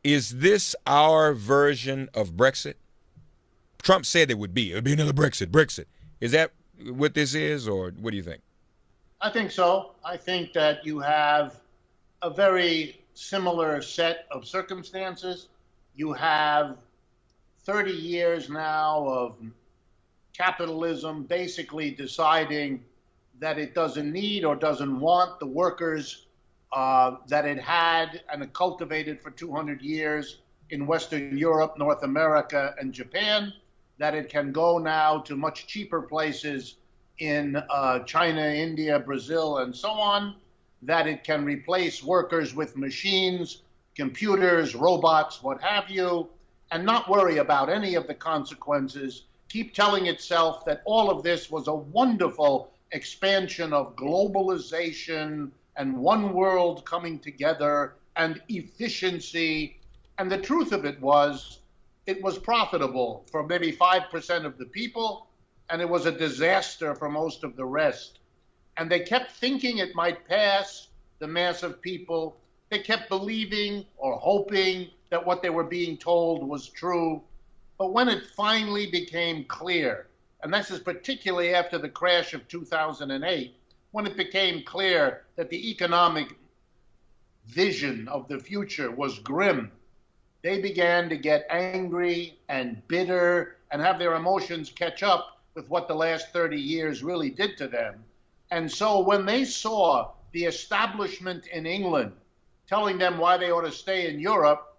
Is this our version of Brexit? Trump said it would be. It would be another Brexit. Brexit. Is that what this is, or what do you think? I think so. I think that you have a very similar set of circumstances. You have 30 years now of capitalism basically deciding that it doesn't need or doesn't want the workers that it had and cultivated for 200 years in Western Europe, North America, and Japan, that it can go now to much cheaper places in China, India, Brazil, and so on, that it can replace workers with machines, computers, robots, what have you, and not worry about any of the consequences. Keep telling itself that all of this was a wonderful expansion of globalization and one world coming together and efficiency. And the truth of it was profitable for maybe 5% of the people, and it was a disaster for most of the rest. And they kept thinking it might pass the mass of people. They kept believing or hoping that what they were being told was true. But when it finally became clear, and this is particularly after the crash of 2008, when it became clear that the economic vision of the future was grim, they began to get angry and bitter and have their emotions catch up with what the last 30 years really did to them. And so when they saw the establishment in England telling them why they ought to stay in Europe,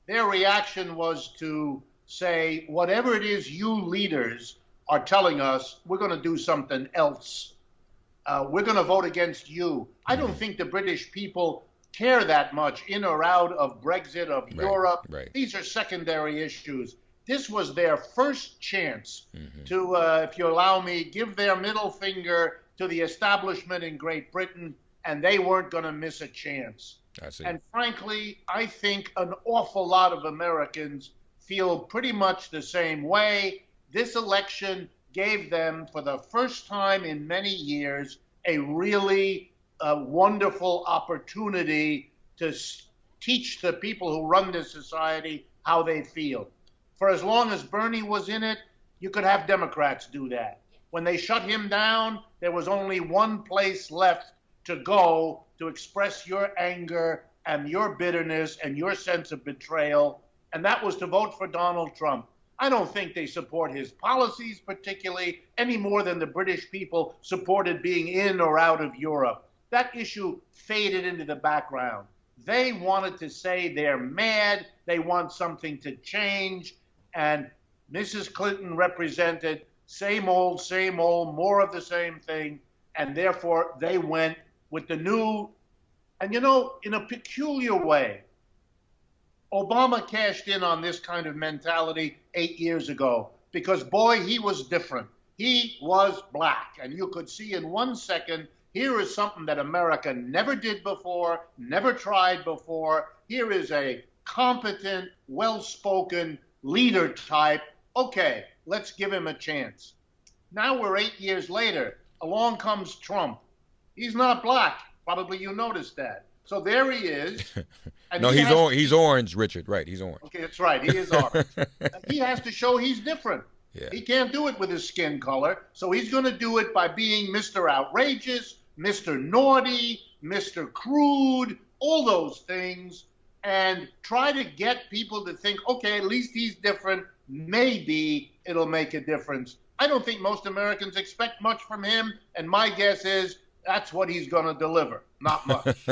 their reaction was to say, whatever it is you leaders are telling us, we're going to do something else. We're going to vote against you. I don't think the British people care that much in or out of Brexit, of Europe. Right. These are secondary issues. This was their first chance to, if you allow me, give their middle finger to the establishment in Great Britain, and they weren't going to miss a chance. I see. And frankly, I think an awful lot of Americans feel pretty much the same way. This election gave them, for the first time in many years, a really wonderful opportunity to teach the people who run this society how they feel. For as long as Bernie was in it, you could have Democrats do that. When they shut him down, there was only one place left to go to express your anger and your bitterness and your sense of betrayal, and that was to vote for Donald Trump. I don't think they support his policies particularly any more than the British people supported being in or out of Europe. That issue faded into the background. They wanted to say they're mad, they want something to change, and Mrs. Clinton represented same old, more of the same thing, and therefore they went with the new, and in a peculiar way, Obama cashed in on this kind of mentality 8 years ago because, boy, he was different. He was black, and you could see in 1 second, here is something that America never did before, never tried before. Here is a competent, well-spoken leader type. Okay, let's give him a chance. Now we're 8 years later. Along comes Trump. He's not black. Probably you noticed that. So there he is. No, he's orange, Richard. Right, he's orange. Okay, that's right. He is orange. He has to show he's different. Yeah. He can't do it with his skin color. So he's going to do it by being Mr. Outrageous, Mr. Naughty, Mr. Crude, all those things, and try to get people to think, okay, at least he's different. Maybe it'll make a difference. I don't think most Americans expect much from him, and my guess is that's what he's going to deliver. Not much.